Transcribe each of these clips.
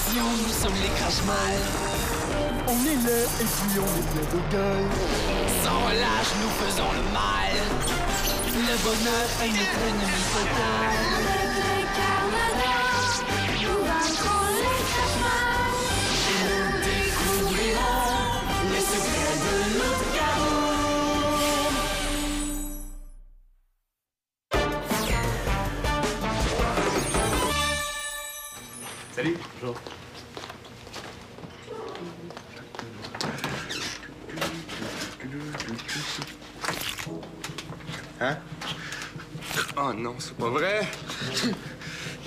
Attention, nous sommes les crash-mal. On est là et puis on est plein de gueule. Sans relâche, nous faisons le mal. Le bonheur est notre ennemi total. Avec les carnavals, nous vaincrons les crash-mal. Et nous découvrirons les secrets de notre chaos. Salut. Bonjour. Hein? Oh non, c'est pas vrai.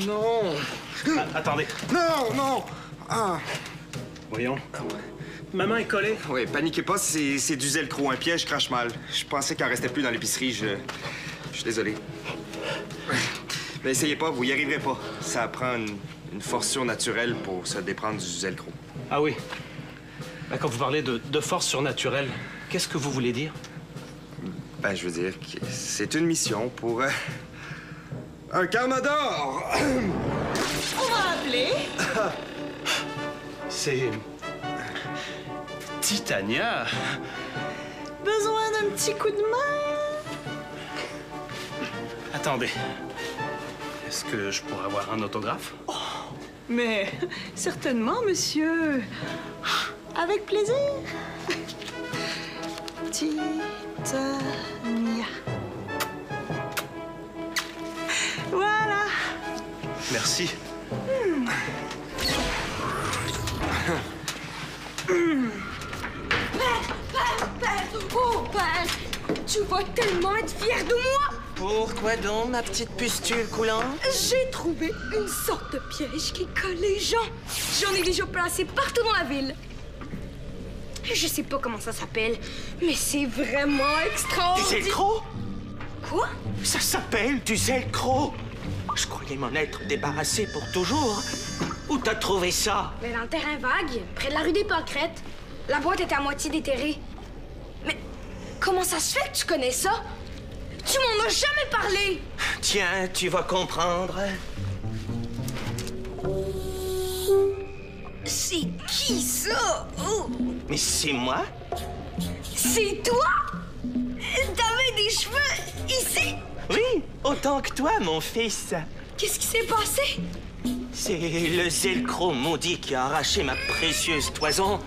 Non. Ah, attendez. Non, non. Ah. Voyons. Maman est collée. Oui, paniquez pas, c'est du Zelcro, un piège crache mal. Je pensais qu'il en restait plus dans l'épicerie, je suis désolé. Mais essayez pas, vous y arriverez pas. Ça prend une force surnaturelle pour se déprendre du Zelcro. Ah oui. Ben, quand vous parlez de force surnaturelle, qu'est-ce que vous voulez dire? Ben, je veux dire que c'est une mission pour un Carmador. On va appeler. C'est... Titania. Besoin d'un petit coup de main? Attendez. Est-ce que je pourrais avoir un autographe? Oh, mais certainement, monsieur. Avec plaisir. Titania. Voilà. Merci. Père, oh père, tu vas tellement être fier de moi. Pourquoi donc, ma petite pustule coulante? J'ai trouvé une sorte de piège qui colle les gens. J'en ai déjà placé partout dans la ville. Je sais pas comment ça s'appelle, mais c'est vraiment Du extraordinaire. Zelcro? Quoi? Ça s'appelle du Zelcro. Je croyais m'en être débarrassé pour toujours. Où t'as trouvé ça? Mais dans le terrain vague, près de la rue des Pancrètes. La boîte était à moitié déterrée. Mais comment ça se fait que tu connais ça? Tu m'en as jamais parlé! Tiens, tu vas comprendre. C'est qui ça? Oh! Mais c'est moi? C'est toi? T'avais des cheveux ici? Oui, autant que toi, mon fils. Qu'est-ce qui s'est passé? C'est le Zelcro maudit qui a arraché ma précieuse toison.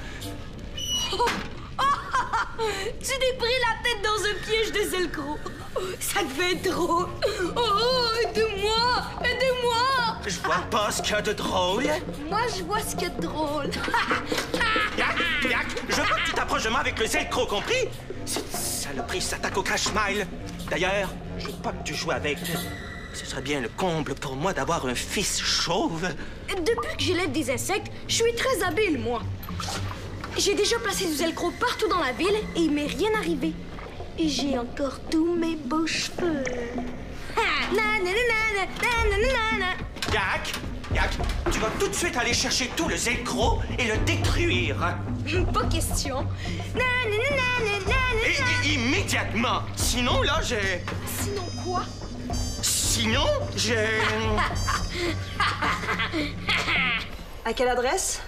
Tu t'es pris la tête dans un piège de Zelcro. Ça devait être drôle. Oh, aide-moi! Aidez-moi! Je vois pas ce qu'il y a de drôle. Moi, je vois ce qu'il y a de drôle. Yak, je veux pas que tu t'approches de moi avec le Zelcro, compris? Cette saloperie s'attaque au Crash Smile. D'ailleurs, je veux pas que tu joues avec. Ce serait bien le comble pour moi d'avoir un fils chauve. Depuis que j'élève des insectes, je suis très habile, moi. J'ai déjà placé du Zelcro partout dans la ville et il m'est rien arrivé. Et j'ai encore tous mes beaux cheveux. Yak, tu vas tout de suite aller chercher tout le Zelcro et le détruire. Pas question. Et immédiatement. Sinon, là, j'ai... Sinon quoi? Sinon, j'ai... À quelle adresse?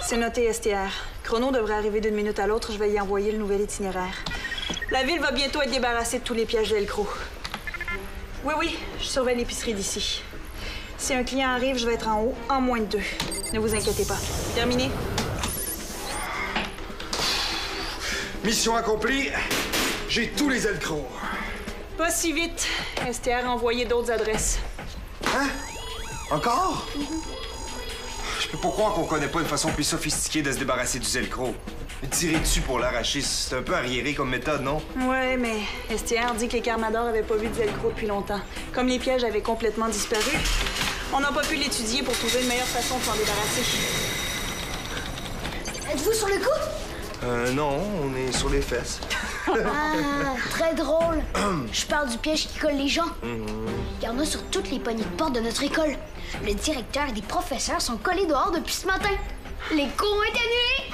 C'est noté, STR. Chrono devrait arriver d'une minute à l'autre. Je vais y envoyer le nouvel itinéraire. La ville va bientôt être débarrassée de tous les pièges Velcro. Oui, je surveille l'épicerie d'ici. Si un client arrive, je vais être en haut en moins de 2. Ne vous inquiétez pas. Terminé? Mission accomplie. J'ai tous les Zelcro. Pas si vite. STR a envoyé d'autres adresses. Hein? Encore? Je peux pas croire qu'on connaît pas une façon plus sophistiquée de se débarrasser du Zelcro. Tirer dessus pour l'arracher, c'est un peu arriéré comme méthode, non? Ouais, mais STR dit que les Carmadors avaient pas vu de Zelcro depuis longtemps. Comme les pièges avaient complètement disparu, on n'a pas pu l'étudier pour trouver une meilleure façon de s'en débarrasser. Êtes-vous sur le coup? Non, on est sur les fesses. Ah, très drôle. Je parle du piège qui colle les gens. Il y en a sur toutes les poignées de porte de notre école. Le directeur et des professeurs sont collés dehors depuis ce matin. Les cours ont été annulés.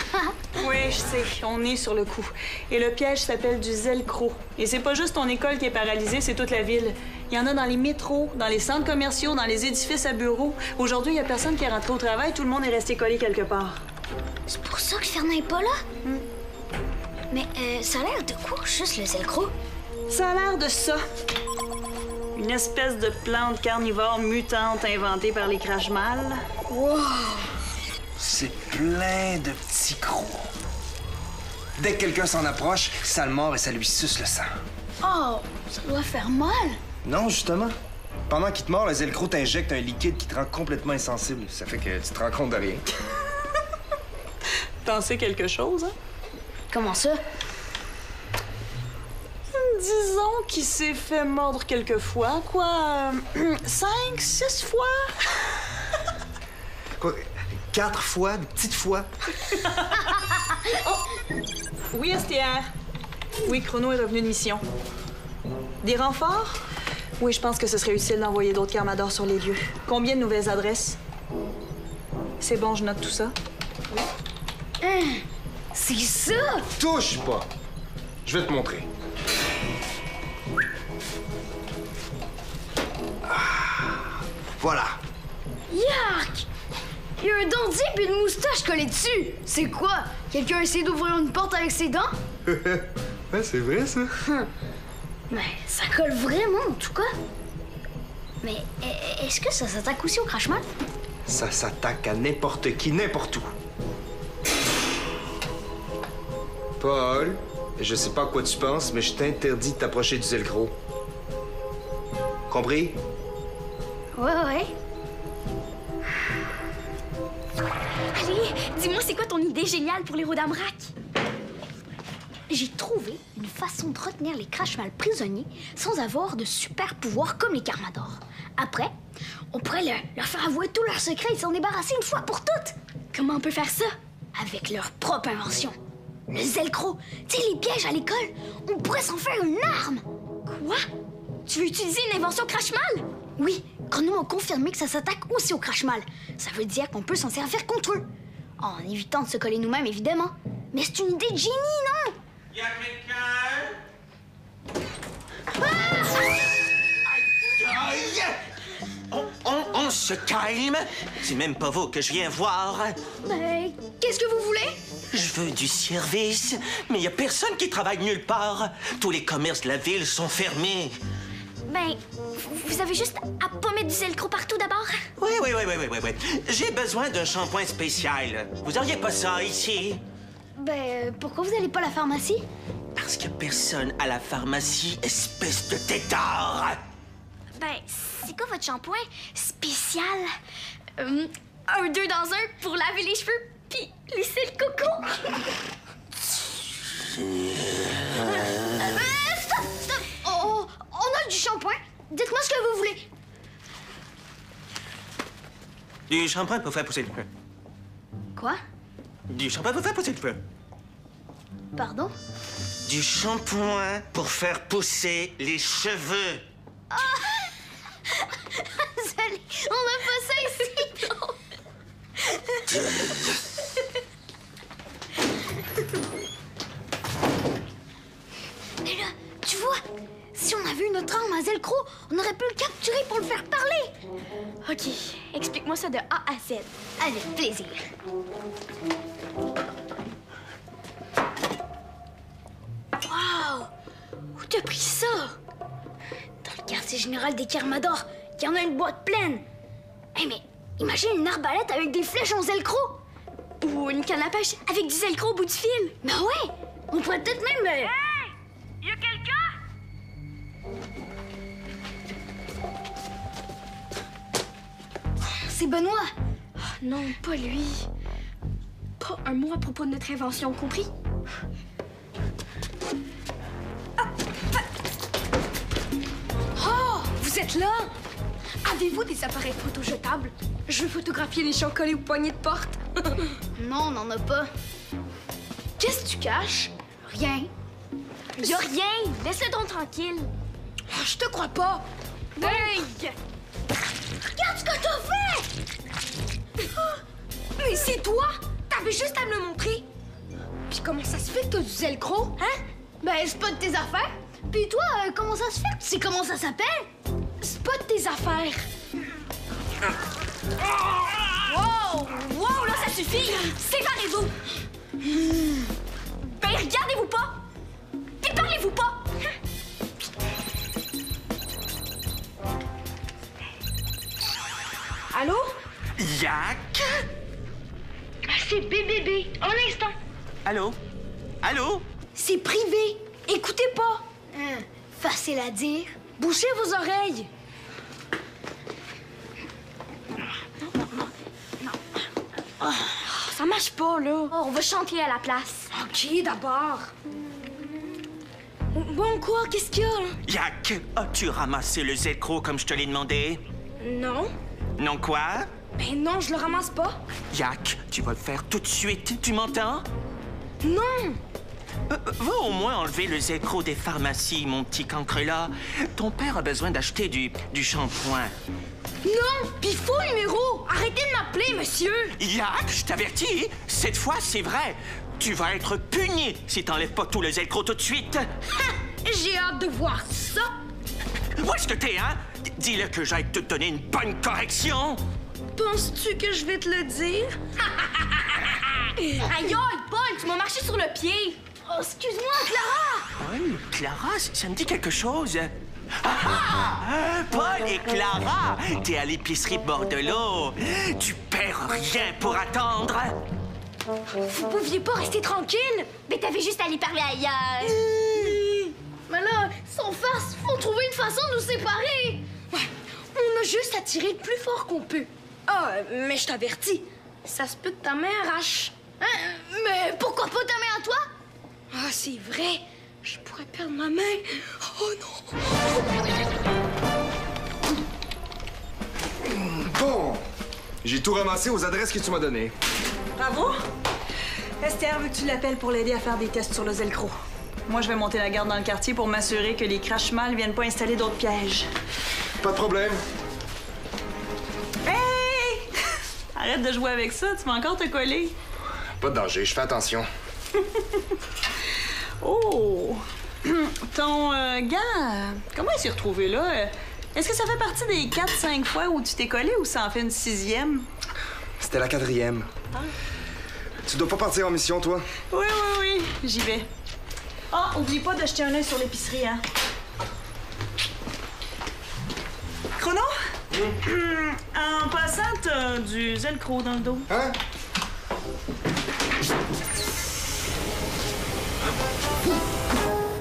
Oui, je sais, on est sur le coup. Et le piège s'appelle du Zelcro. Et c'est pas juste ton école qui est paralysée, c'est toute la ville. Il y en a dans les métros, dans les centres commerciaux, dans les édifices à bureaux. Aujourd'hui, il y a personne qui est rentré au travail, tout le monde est resté collé quelque part. C'est pour ça que Fernand est pas là? Mais ça a l'air de quoi, juste le Zelcro? Ça a l'air de ça. Une espèce de plante carnivore mutante inventée par les Crashmal. Wow! C'est plein de petits crocs. Dès que quelqu'un s'en approche, ça le mord et ça lui suce le sang. Oh, ça doit faire mal. Non, justement. Pendant qu'il te mord, le Zelcro t'injecte un liquide qui te rend complètement insensible. Ça fait que tu te rends compte de rien. T'en sais quelque chose, hein? Comment ça? Disons qu'il s'est fait mordre quelques fois, quoi. 5, 6 fois? Quoi? 4 fois? Des petites fois? Oui, STR. Oui, Chrono est revenu de mission. Des renforts? Oui, je pense que ce serait utile d'envoyer d'autres Carmadors sur les lieux. Combien de nouvelles adresses? C'est bon, je note tout ça. C'est ça! Touche pas! Je vais te montrer. Voilà. Yark! Il y a un dentier puis une moustache collée dessus. C'est quoi? Quelqu'un a essayé d'ouvrir une porte avec ses dents? Ouais, c'est vrai, ça. Mais ça colle vraiment, en tout cas. Mais est-ce que ça s'attaque aussi au Crashmal? Ça s'attaque à n'importe qui, n'importe où. Paul, je sais pas à quoi tu penses, mais je t'interdis de t'approcher du Zelcro. Compris? Ouais. Allez, dis-moi, c'est quoi ton idée géniale pour les Rodamrac? J'ai trouvé une façon de retenir les Crashmal prisonniers sans avoir de super pouvoirs comme les Carmadors. Après, on pourrait leur faire avouer tous leurs secrets et s'en débarrasser une fois pour toutes. Comment on peut faire ça? Avec leur propre invention. Le Zelcro. Tu sais, les pièges à l'école, on pourrait s'en faire une arme. Quoi? Tu veux utiliser une invention Crashmal? Oui, Chrono a confirmé que ça s'attaque aussi au Crashmal. Ça veut dire qu'on peut s'en servir contre eux. En évitant de se coller nous-mêmes, évidemment. Mais c'est une idée de génie, non? Y a quelqu'un? Aïe! On se calme. C'est même pas vous que je viens voir. Ben, qu'est-ce que vous voulez? Je veux du service, mais y a personne qui travaille nulle part. Tous les commerces de la ville sont fermés. Ben, vous avez juste à pas mettre du Zelcro partout d'abord. Oui. J'ai besoin d'un shampoing spécial. Vous auriez pas ça ici? Ben, pourquoi vous allez pas à la pharmacie? Parce qu'il y a personne à la pharmacie, espèce de tétard. Ben, c'est quoi votre shampoing spécial? Un 2 dans un pour laver les cheveux puis lisser le coco. Stop! Oh, on a du shampoing. Dites-moi ce que vous voulez. Du shampoing pour faire pousser le feu. Quoi? Du shampoing pour faire pousser le feu. Pardon? Du shampoing pour faire pousser les cheveux. Désolée, on n'a pas ça ici. Mais là, tu vois, si on avait une autre arme à Zelcro, on aurait pu le capturer pour le faire parler. OK, explique-moi ça de A à Z. Avec plaisir. Wow! Où t'as pris ça? Dans le quartier général des Carmadors, il y en a une boîte pleine. Hey, mais imagine une arbalète avec des flèches en Zelcro. Ou une canne à pêche avec du Zelcro au bout du fil. Ben ouais, on pourrait peut-être même... Hey! Y a quelqu'un? C'est Benoît. Oh, non, pas lui. Pas un mot à propos de notre invention, compris? Oh! Vous êtes là? Avez-vous des appareils photo jetables? Je veux photographier les champs collés aux poignées de porte. Non, on n'en a pas. Qu'est-ce que tu caches? Rien. Y a rien! Laisse-le donc tranquille. Ah, je te crois pas. Hey! Regarde ce que t'as fait! Mais c'est toi! T'avais juste à me le montrer. Puis comment ça se fait que t'as du Zelcro? Hein? Ben, c'est pas de tes affaires. Puis toi, comment ça se fait? Tu sais comment ça s'appelle? pas de tes affaires. Wow! Wow, là, ça suffit! Séparez-vous! Ben, regardez-vous pas! Puis parlez-vous pas! Allô? Yak? C'est BBB. Un instant. Allô? Allô? C'est privé. Écoutez pas. Facile à dire. Bouchez vos oreilles. Oh, ça marche pas, là. Oh, on va chanter à la place. OK, d'abord. Bon, quoi? Qu'est-ce qu'il y a, là? Yak, as-tu ramassé le Zelcro comme je te l'ai demandé? Non. Non quoi? Ben non, je le ramasse pas. Yak, tu vas le faire tout de suite, tu m'entends? Non. Va au moins enlever le Zelcro des pharmacies, mon petit cancrelat. Ton père a besoin d'acheter du shampoing. Non, pis faux numéro. Arrêtez de m'appeler, monsieur. Yak, je t'avertis, cette fois, c'est vrai. Tu vas être puni si t'enlèves pas tout le Zelcro tout de suite. J'ai hâte de voir ça. Où est-ce que t'es, hein? Dis-le que j'aille te donner une bonne correction. Penses-tu que je vais te le dire? Aïe, aïe, Paul, tu m'as marché sur le pied. Oh, excuse-moi, Clara. Paul, Clara, ça me dit quelque chose. Paul et Clara, t'es à l'épicerie bord de l'eau. Tu perds rien pour attendre. Vous pouviez pas rester tranquille? Mais t'avais juste à aller parler ailleurs. Mais là, sans farce, faut trouver une façon de nous séparer. Ouais, on a juste à tirer le plus fort qu'on peut. Ah, mais je t'avertis, ça se peut que ta main arrache. Hein? Mais pourquoi pas ta main à toi? Ah, c'est vrai, je pourrais perdre ma main. Oh non! Bon, j'ai tout ramassé aux adresses que tu m'as données. Bravo. Esther veut que tu l'appelles pour l'aider à faire des tests sur le Zelcro. Moi, je vais monter la garde dans le quartier pour m'assurer que les crash-mal viennent pas installer d'autres pièges. Pas de problème. Hey! Arrête de jouer avec ça, tu vas encore te coller. Pas de danger, je fais attention. Oh! Ton gars, comment il s'est retrouvé là? Est-ce que ça fait partie des 4-5 fois où tu t'es collé ou ça en fait une 6e? C'était la 4e. Ah. Tu dois pas partir en mission, toi? Oui, j'y vais. Ah, oublie pas de jeter un œil sur l'épicerie, hein? Chrono? En passant, t'as du Zelcro dans le dos. Hein?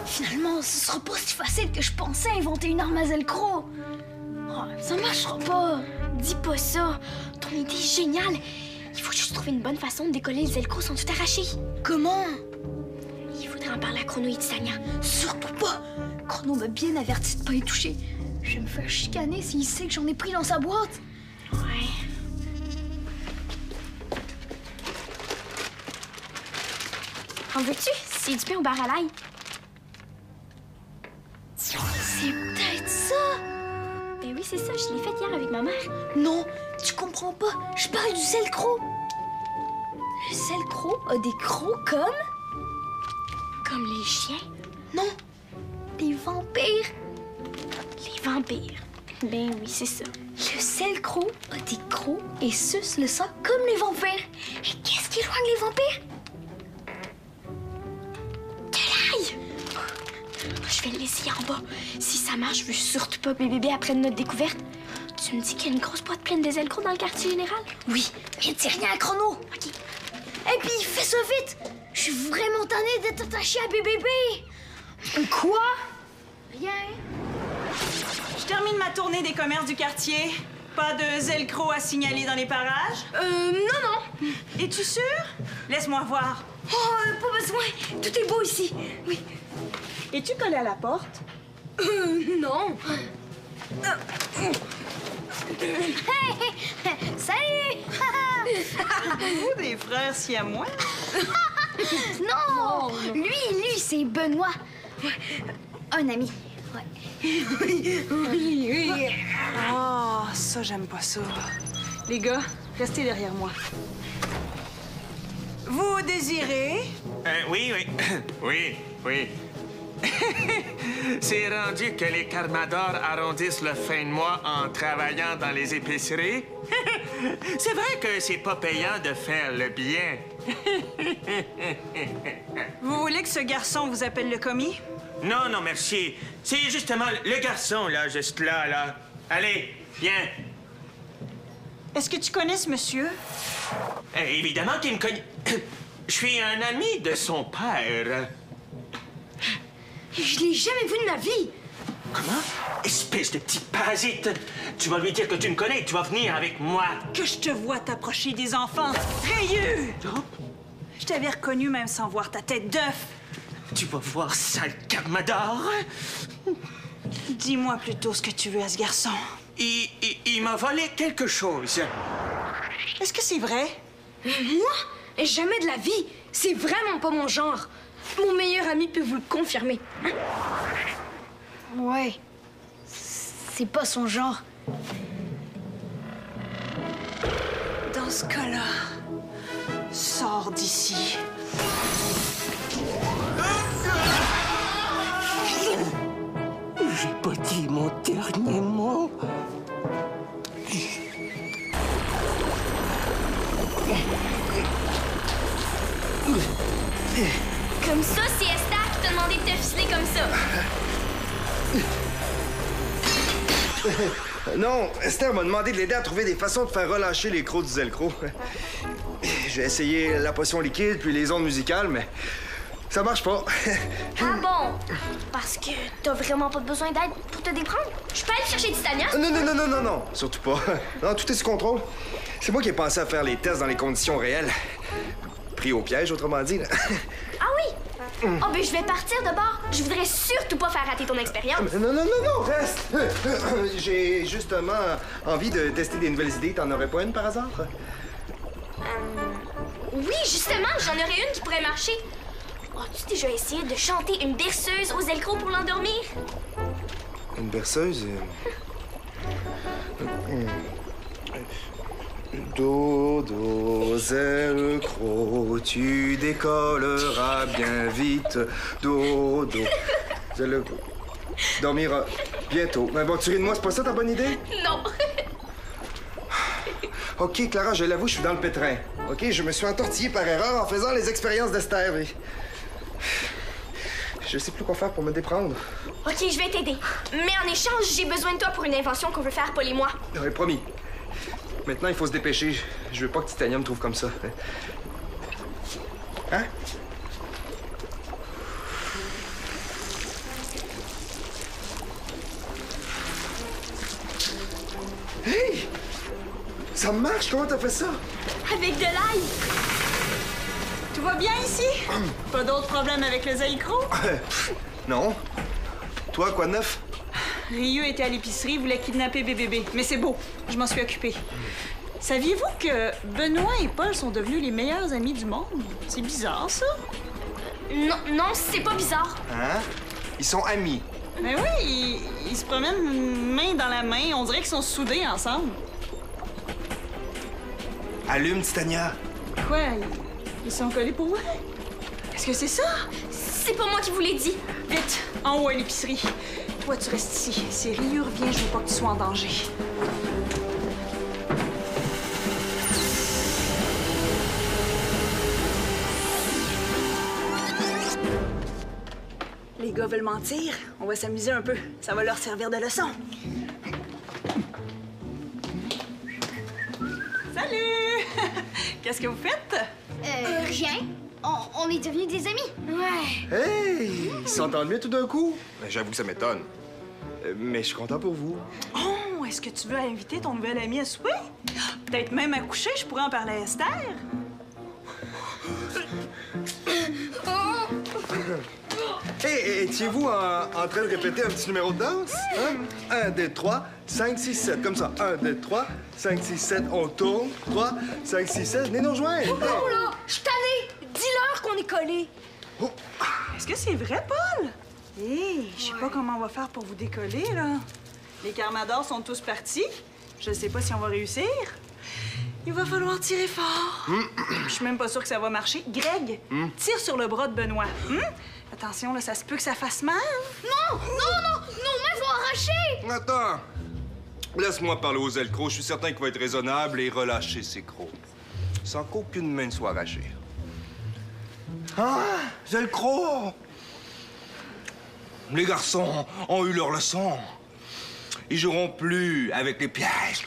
Finalement, ce sera pas si facile que je pensais inventer une arme à Zelcro. Oh, ça marchera pas. Dis pas ça. Ton idée est géniale. Il faut juste trouver une bonne façon de décoller les Zelcro sans tout arracher. Comment? Il faudrait en parler à Chrono et Titania. Surtout pas. Chrono m'a bien averti de pas y toucher. Je vais me faire chicaner s'il sait que j'en ai pris dans sa boîte. Ouais. En veux-tu? C'est du pain au beurre à l'ail. C'est peut-être ça. Ben oui, c'est ça. Je l'ai fait hier avec ma mère. Non, tu comprends pas. Je parle du Zelcro. Le Zelcro a des crocs comme... Comme les chiens. Non, des vampires. Les vampires. Ben oui, c'est ça. Le Zelcro a des crocs et suce le sang comme les vampires. Et qu'est-ce qui éloigne les vampires? De l'ail! Je vais le laisser en bas. Si ça marche, je veux surtout pas bébé après notre découverte. Tu me dis qu'il y a une grosse boîte pleine de Zelcro dans le quartier général? Oui, mais dis rien à Chrono. OK. Et puis, fais ça vite. Je suis vraiment tannée d'être attachée à BBB. Quoi? Rien. Je termine ma tournée des commerces du quartier. Pas de Zelcro à signaler dans les parages? Non. Es-tu sûr? Laisse-moi voir. Oh, pas besoin. Tout est beau ici. Oui. Es-tu collé à la porte? Non. Salut! Vous, des frères siamois? Non! Lui, c'est Benoît. Un ami. Ouais. Ah, ça, j'aime pas ça. Les gars, restez derrière moi. Vous désirez? Oui. C'est rendu que les Carmadors arrondissent le fin de mois en travaillant dans les épiceries. C'est vrai que c'est pas payant de faire le bien. Vous voulez que ce garçon vous appelle le commis? Non, non, merci. C'est justement le garçon, là, juste là, là. Allez, viens. Est-ce que tu connais ce monsieur? Évidemment qu'il me connaît. Je suis un ami de son père. Je l'ai jamais vu de ma vie. Comment? Espèce de petit parasite! Tu vas lui dire que tu me connais et tu vas venir avec moi. Que je te vois t'approcher des enfants. Rayeux! Oh? Je t'avais reconnu même sans voir ta tête d'œuf. Tu vas voir, sale Carmador. Dis-moi plutôt ce que tu veux à ce garçon. Il m'a volé quelque chose. Est-ce que c'est vrai? Moi? Jamais de la vie. C'est vraiment pas mon genre. Mon meilleur ami peut vous le confirmer. Ouais. C'est pas son genre. Dans ce cas-là, sors d'ici. J'ai pas dit mon dernier mot. Comme ça, c'est Esther qui t'a demandé de te ficeler comme ça. Non, Esther m'a demandé de l'aider à trouver des façons de faire relâcher les crocs du Zelcro. J'ai essayé la potion liquide puis les ondes musicales, mais ça marche pas. Ah bon? Parce que t'as vraiment pas besoin d'aide pour te déprendre? Je peux aller chercher Titania? Non, surtout pas. Non, tout est sous contrôle. C'est moi qui ai pensé à faire les tests dans les conditions réelles. Pris au piège, autrement dit. Là. Ah oui? Oh, ben je vais partir de bord. Je voudrais surtout pas faire rater ton expérience. Non, reste! J'ai justement envie de tester des nouvelles idées. T'en aurais pas une par hasard? Oui, justement, j'en aurais une qui pourrait marcher. As-tu déjà essayé de chanter une berceuse aux Zelcro pour l'endormir? Une berceuse? Do, Zelcro, tu décolleras bien vite. Do, Zelcro, dormira bientôt. Mais bon, tu ris de moi, c'est pas ça ta bonne idée? Non. OK, Clara, je l'avoue, je suis dans le pétrin. OK, je me suis entortillé par erreur en faisant les expériences d'Esther. Mais... je sais plus quoi faire pour me déprendre. OK, je vais t'aider. Mais en échange, j'ai besoin de toi pour une invention qu'on veut faire, Paul et moi. Oui, promis. Maintenant, il faut se dépêcher. Je veux pas que Titania me trouve comme ça. Hein? Hey! Ça marche? Comment t'as fait ça? Avec de l'ail. Tout va bien ici? Pas d'autres problèmes avec le Zelcro? Non. Toi, quoi de neuf? Ryu était à l'épicerie, voulait kidnapper bébé. Mais c'est beau, je m'en suis occupée. Saviez-vous que Benoît et Paul sont devenus les meilleurs amis du monde? C'est bizarre, ça? Non, c'est pas bizarre. Hein? Ils sont amis. Mais oui, ils se promènent main dans la main. On dirait qu'ils sont soudés ensemble. Allume, Titania. Quoi? Ils sont collés pour vrai? Est-ce que c'est ça? C'est pas moi qui vous l'ai dit. Vite, en haut à l'épicerie. Toi, tu restes ici. Si Ryu revient, je veux pas que tu sois en danger. Les gars veulent mentir. On va s'amuser un peu. Ça va leur servir de leçon. Salut! Qu'est-ce que vous faites? Rien. On est devenus des amis. Ouais. Hey! Ils s'entendent bien tout d'un coup? Ben, j'avoue que ça m'étonne. Mais je suis content pour vous. Oh, est-ce que tu veux inviter ton nouvel ami à souper? Peut-être même à coucher, je pourrais en parler à Esther. Hey, étiez-vous en train de répéter un petit numéro de danse? Hein? 1, 2, 3, 5, 6, 7. Comme ça. 1, 2, 3, 5, 6, 7. On tourne. 3, 5, 6, 7. Venez nous rejoindre. Oh là, je suis tannée. Dis-leur qu'on est collés. Oh. Est-ce que c'est vrai, Paul? Hé, je sais pas comment on va faire pour vous décoller, là. Les Carmadors sont tous partis. Je sais pas si on va réussir. Il va falloir tirer fort. Je suis même pas sûre que ça va marcher. Greg, tire sur le bras de Benoît. Attention, là, ça se peut que ça fasse mal. Non, nos mains vont arracher! Attends. Laisse-moi parler aux Zelcro. Je suis certain qu'il va être raisonnable et relâcher ses crocs. Sans qu'aucune main ne soit arrachée. Ah, Zelcro! Les garçons ont eu leur leçon. Ils joueront plus avec les pièges.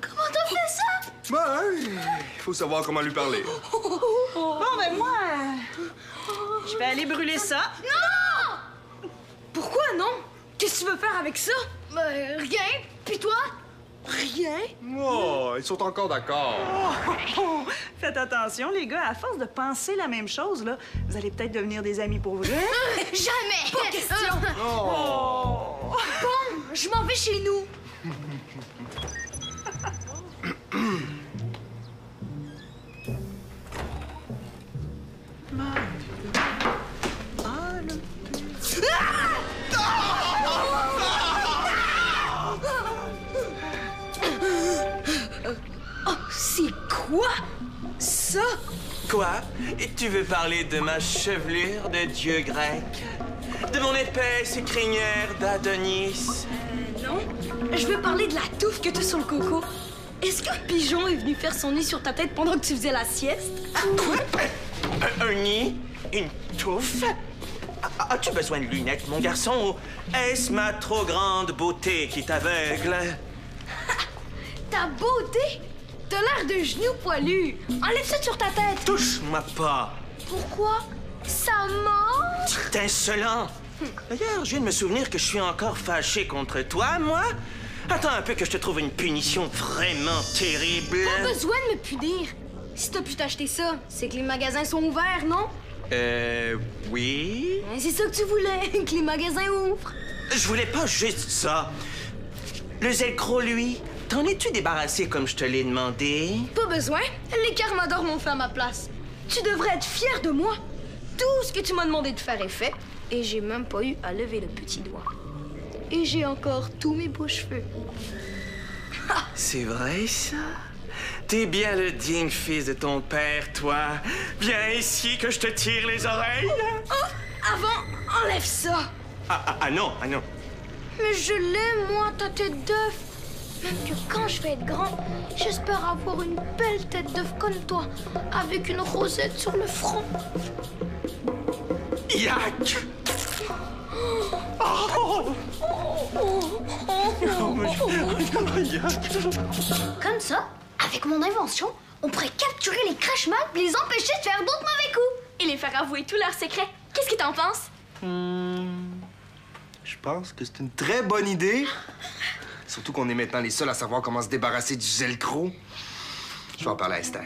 Comment t'as fait ça? Ben, il faut savoir comment lui parler. Bon, ben moi, je vais aller brûler ça. Non! Pourquoi non? Qu'est-ce que tu veux faire avec ça? Rien. Puis toi? Rien. Oh, ils sont encore d'accord. Faites attention, les gars, à force de penser la même chose, là, vous allez peut-être devenir des amis pour vrai. Jamais! Pas question. Bon, je m'en vais chez nous. C'est quoi ça? Quoi? Et tu veux parler de ma chevelure de dieu grec? De mon épaisse crinière d'Adonis? Non, je veux parler de la touffe que t'as sur le coco. Est-ce qu'un pigeon est venu faire son nid sur ta tête pendant que tu faisais la sieste? Quoi? Un nid? Une touffe? As-tu besoin de lunettes, mon garçon? Ou est-ce ma trop grande beauté qui t'aveugle? Ta beauté? T'as l'air de genoux poilu. Enlève ça sur ta tête. Touche-moi pas! Pourquoi? Ça mange? T'es insolent! D'ailleurs, je viens de me souvenir que je suis encore fâché contre toi, moi. Attends un peu que je te trouve une punition vraiment terrible. Pas besoin de me punir. Si t'as pu t'acheter ça, c'est que les magasins sont ouverts, non? Oui? C'est ça que tu voulais, que les magasins ouvrent. Je voulais pas juste ça. Le Zelcro, lui, t'en es-tu débarrassé comme je te l'ai demandé? Pas besoin. Les Carmadors m'ont fait à ma place. Tu devrais être fier de moi. Tout ce que tu m'as demandé de faire est fait. Et j'ai même pas eu à lever le petit doigt. Et j'ai encore tous mes beaux cheveux. C'est vrai, ça? T'es bien le digne fils de ton père, toi. Viens ici que je te tire les oreilles. Oh! Avant, enlève ça. Ah non, ah non. Mais je l'aime, moi, ta tête d'œuf. Même que quand je vais être grand, j'espère avoir une belle tête d'œuf comme toi, avec une rosette sur le front. Yak! Comme ça, avec mon invention, on pourrait capturer les Crashmal et les empêcher de faire d'autres mauvais coups. Et les faire avouer tous leurs secrets. Qu'est-ce que t'en penses? Je pense que c'est une très bonne idée. Surtout qu'on est maintenant les seuls à savoir comment se débarrasser du Zelcro. Je vais en parler à Esther.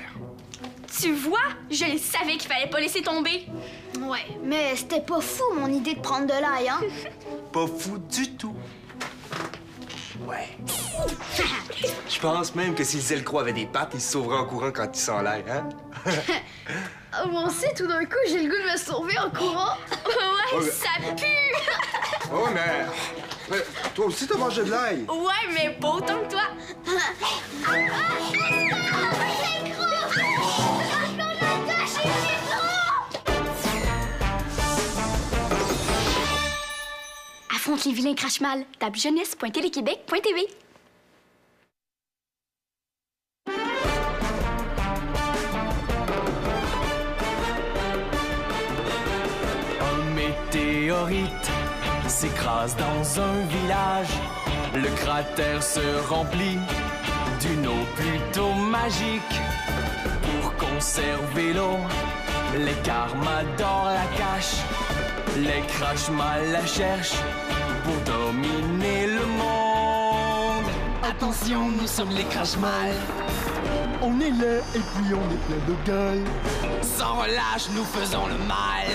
Tu vois? Je le savais qu'il fallait pas laisser tomber. Ouais, mais c'était pas fou, mon idée de prendre de l'ail, hein? Pas fou du tout. Ouais. Je pense même que si le Zelcro avait des pattes, il se sauverait en courant quand il sent l'air, hein? Moi aussi, tout d'un coup, j'ai le goût de me sauver en courant. Ouais, ça pue! Ouais, mais toi aussi, t'as mangé de l'ail. Ouais, mais pas autant que toi. Affronte les vilains Crashmal. Tape jeunesse.téléquébec.tv. Un météorite s'écrase dans un village. Le cratère se remplit d'une eau plutôt magique. Pour conserver l'eau, les Carmadors la cachent. Les Crashmal la cherchent pour dominer le monde. Attention, nous sommes les Crashmal. On est laid et puis on est plein de gueule. Sans relâche, nous faisons le mal.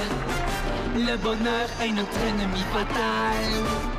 Le bonheur est notre ennemi fatal.